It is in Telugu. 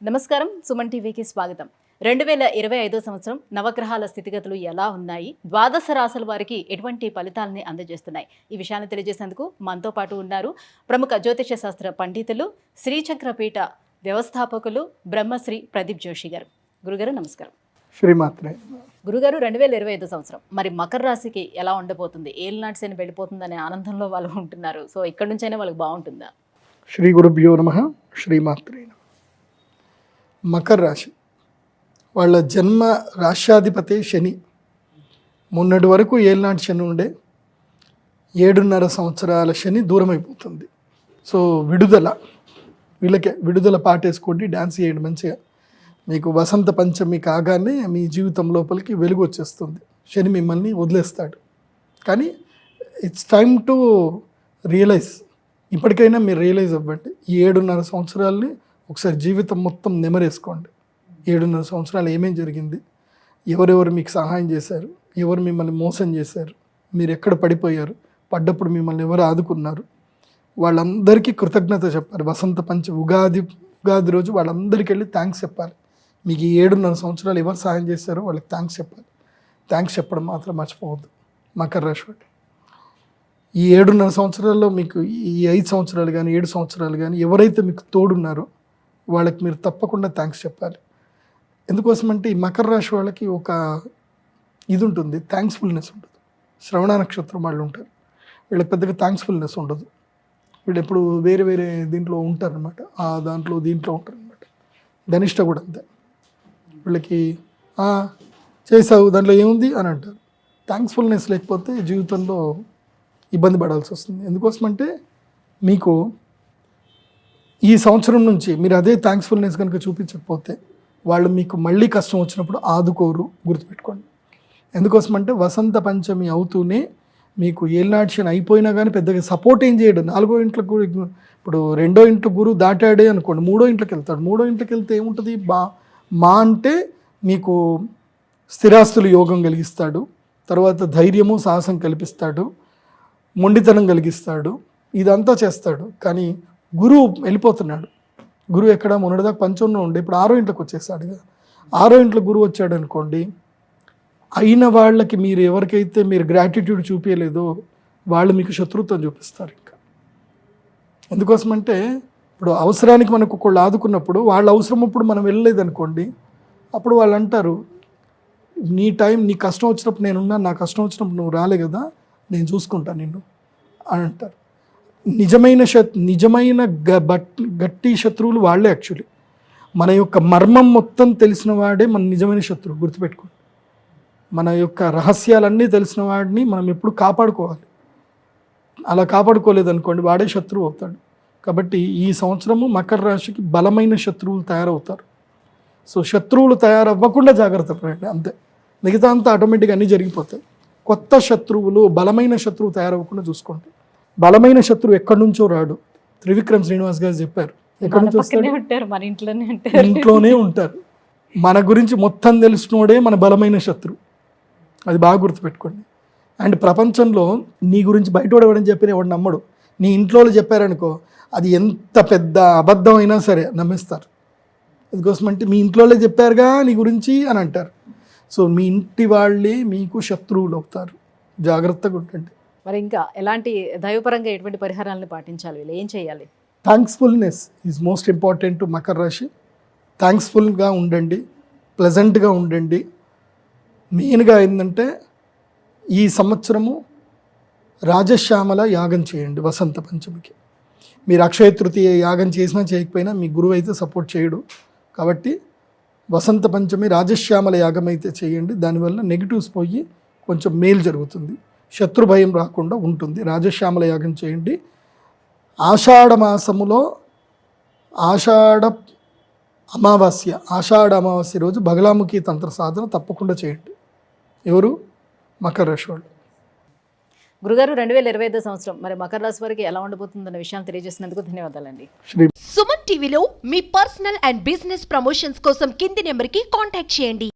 నమస్కారం, సుమన్ టీవీకి స్వాగతం. 2025 సంవత్సరం నవగ్రహాల స్థితిగతులు ఎలా ఉన్నాయి, ద్వాదశ రాశుల వారికి ఎటువంటి ఫలితాలని అందజేస్తున్నాయి, ఈ విషయాన్ని తెలియజేసేందుకు మనతో పాటు ఉన్నారు ప్రముఖ జ్యోతిష శాస్త్ర పండితులు, శ్రీచక్రపీఠ వ్యవస్థాపకులు బ్రహ్మశ్రీ ప్రదీప్ జోషి గారు. గురుగారు నమస్కారం. శ్రీమాత్రే. గురుగారు, 2025 సంవత్సరం మరి మకర రాశికి ఎలా ఉండబోతుంది? ఏలినాటి శని వెళ్ళిపోతుందనే ఆనందంలో వాళ్ళు ఉంటున్నారు. సో ఇక్కడ నుంచైనా వాళ్ళకి బాగుంటుందా? శ్రీ గురుభ్యో నమః. శ్రీమాత్రే. మకర రాశి వాళ్ళ జన్మ రాశ్యాధిపతి శని. మొన్నటి వరకు ఏళ్ళనాటి శని ఉండే 7.5 సంవత్సరాల శని దూరం అయిపోతుంది. సో వీళ్ళకే విడుదల పాటేసుకోండి, డ్యాన్స్ చేయండి మంచిగా. మీకు వసంత పంచమి కాగానే మీ జీవితం లోపలికి వెలుగు వచ్చేస్తుంది. శని మిమ్మల్ని వదిలేస్తాడు. కానీ ఇట్స్ టైమ్ టు రియలైజ్. ఇప్పటికైనా మీరు రియలైజ్ అవ్వండి. ఈ 7.5 సంవత్సరాలని ఒకసారి జీవితం మొత్తం నెమరేసుకోండి. 7.5 సంవత్సరాలు ఏమేం జరిగింది, ఎవరెవరు మీకు సహాయం చేశారు, ఎవరు మిమ్మల్ని మోసం చేశారు, మీరు ఎక్కడ పడిపోయారు, పడ్డప్పుడు మిమ్మల్ని ఎవరు ఆదుకున్నారు, వాళ్ళందరికీ కృతజ్ఞత చెప్పాలి. వసంత పంచమి ఉగాది రోజు వాళ్ళందరికీ వెళ్ళి థ్యాంక్స్ చెప్పాలి. మీకు ఈ 7.5 సంవత్సరాలు ఎవరు సహాయం చేశారో వాళ్ళకి థ్యాంక్స్ చెప్పాలి. థ్యాంక్స్ చెప్పడం మాత్రం మర్చిపోవద్దు మకర రాశి వాళ్ళు. ఈ 7.5 సంవత్సరాల్లో మీకు ఈ 5 సంవత్సరాలు కానీ 7 సంవత్సరాలు కానీ ఎవరైతే మీకు తోడున్నారో వాళ్ళకి మీరు తప్పకుండా థ్యాంక్స్ చెప్పాలి. ఎందుకోసమంటే ఈ మకర రాశి వాళ్ళకి ఒక ఇది ఉంటుంది, థ్యాంక్స్ఫుల్నెస్ ఉంటుంది. శ్రవణ నక్షత్రం వాళ్ళు ఉంటారు, వీళ్ళకి పెద్దగా థ్యాంక్స్ఫుల్నెస్ ఉండదు. వీళ్ళు ఎప్పుడు వేరే వేరే దీంట్లో ఉంటారనమాట, ఆ దాంట్లో దీంట్లో ఉంటారనమాట. ధనిష్ట కూడా అంతే. వీళ్ళకి చేసావు దాంట్లో ఏముంది అని అంటారు. థ్యాంక్స్ఫుల్నెస్ లేకపోతే జీవితంలో ఇబ్బంది పడాల్సి వస్తుంది. ఎందుకోసమంటే మీకు ఈ సంవత్సరం నుంచి మీరు అదే థ్యాంక్స్ఫుల్నెస్ కనుక చూపించకపోతే వాళ్ళు మీకు మళ్ళీ కష్టం వచ్చినప్పుడు ఆదుకోరు, గుర్తుపెట్టుకోండి. ఎందుకోసమంటే వసంత పంచమి అవుతూనే మీకు ఏలినాటి శని అయిపోయినా కానీ పెద్దగా సపోర్ట్ ఏం చేయడు. 4వ ఇంట్లో కూడా ఇప్పుడు 2వ ఇంట్లో గురువు దాటాడే అనుకోండి, 3వ ఇంట్లోకి వెళ్తాడు. 3వ ఇంట్లోకి వెళ్తే ఏముంటుంది, మా అంటే మీకు స్థిరాస్తులు యోగం కలిగిస్తాడు, తర్వాత ధైర్యము సాహసం కల్పిస్తాడు, మొండితనం కలిగిస్తాడు, ఇదంతా చేస్తాడు. కానీ గురువు వెళ్ళిపోతున్నాడు. గురువు ఎక్కడ మొన్నటిదాకా పంచంలో ఉండే ఇప్పుడు 6వ ఇంట్లోకి వచ్చేసాడు కదా. 6వ ఇంట్లో గురువు వచ్చాడు అనుకోండి, అయిన వాళ్ళకి మీరు ఎవరికైతే మీరు గ్రాటిట్యూడ్ చూపించలేదో వాళ్ళు మీకు శత్రుత్వం చూపిస్తారు. ఇంకా ఎందుకోసమంటే ఇప్పుడు అవసరానికి మనకు ఒకళ్ళు ఆదుకున్నప్పుడు వాళ్ళ అవసరం అప్పుడు మనం వెళ్ళలేదు అనుకోండి, అప్పుడు వాళ్ళు అంటారు నీ టైం, నీ కష్టం వచ్చినప్పుడు నేనున్నా, నా కష్టం వచ్చినప్పుడు నువ్వు రాలే కదా, నేను చూసుకుంటాను నిన్ను అని అంటారు. నిజమైన గట్టి శత్రువులు వాళ్ళే. యాక్చువల్లీ మన యొక్క మర్మం మొత్తం తెలిసిన వాడే మన నిజమైన శత్రువు, గుర్తుపెట్టుకోండి. మన యొక్క రహస్యాలన్నీ తెలిసిన వాడిని మనం ఎప్పుడు కాపాడుకోవాలి. అలా కాపాడుకోలేదనుకోండి వాడే శత్రువు అవుతాడు. కాబట్టి ఈ సంవత్సరము మకర రాశికి బలమైన శత్రువులు తయారవుతారు. సో శత్రువులు తయారవ్వకుండా జాగ్రత్త పడండి, అంతే. మిగతా అంతా ఆటోమేటిక్గా అన్నీ జరిగిపోతాయి. కొత్త శత్రువులు, బలమైన శత్రువు తయారవ్వకుండా చూసుకోండి. బలమైన శత్రువు ఎక్కడి నుంచో రాడు. త్రివిక్రమ్ శ్రీనివాస్ గారు చెప్పారు, ఎక్కడి నుంచి వస్తాడు, ఇంట్లోనే ఉంటారు. మన గురించి మొత్తం తెలిసినోడే మన బలమైన శత్రువు, అది బాగా గుర్తుపెట్టుకోండి. అండ్ ప్రపంచంలో నీ గురించి బయటోడవడని చెప్పిన ఎవడు నమ్మడు. నీ ఇంట్లో చెప్పారనుకో, అది ఎంత పెద్ద అబద్ధం అయినా సరే నమ్మేస్తారు. ఎందుకోసమంటే మీ ఇంట్లో చెప్పారుగా నీ గురించి అని అంటారు. సో మీ ఇంటి వాళ్ళే మీకు శత్రువులు అవుతారు, జాగ్రత్తగా ఉండండి. మరి ఇంకా ఎలాంటి దైవపరంగా ఎటువంటి పరిహారాలను పాటించాలి, వీళ్ళు ఏం చేయాలి? థ్యాంక్స్ఫుల్నెస్ is most important to Makar రాశి. థ్యాంక్స్ఫుల్గా ఉండండి, ప్లెజెంట్గా ఉండండి. మెయిన్గా ఏంటంటే ఈ సంవత్సరము రాజశ్యామల యాగం చేయండి వసంత పంచమికి. మీరు అక్షయ తృతీయ యాగం చేసినా చేయకపోయినా మీ గురువు అయితే సపోర్ట్ చేయడు. కాబట్టి వసంత పంచమి రాజశ్యామల యాగం అయితే చేయండి. దానివల్ల నెగిటివ్స్ పోయి కొంచెం మేలు జరుగుతుంది, శత్రు భయం రాకుండా ఉంటుంది. రాజశ్యామల యాగం చేయండి. ఆషాఢ మాసములో ఆషాఢ అమావాస్య రోజు బగలాముఖి తంత్ర సాధన తప్పకుండా చేయండి. ఎవరు? మకర రాశి వాళ్ళు. గురుగారు, 2025 సంవత్సరం మరి మకర రాశి వారికి ఎలా ఉండబోతుందన్న విషయాన్ని తెలియజేసినందుకు ధన్యవాదాలండి. సుమన్ టీవీలో మీ పర్సనల్ అండ్ బిజినెస్ ప్రమోషన్స్ కోసం కింది నెంబర్కి కాంటాక్ట్ చేయండి.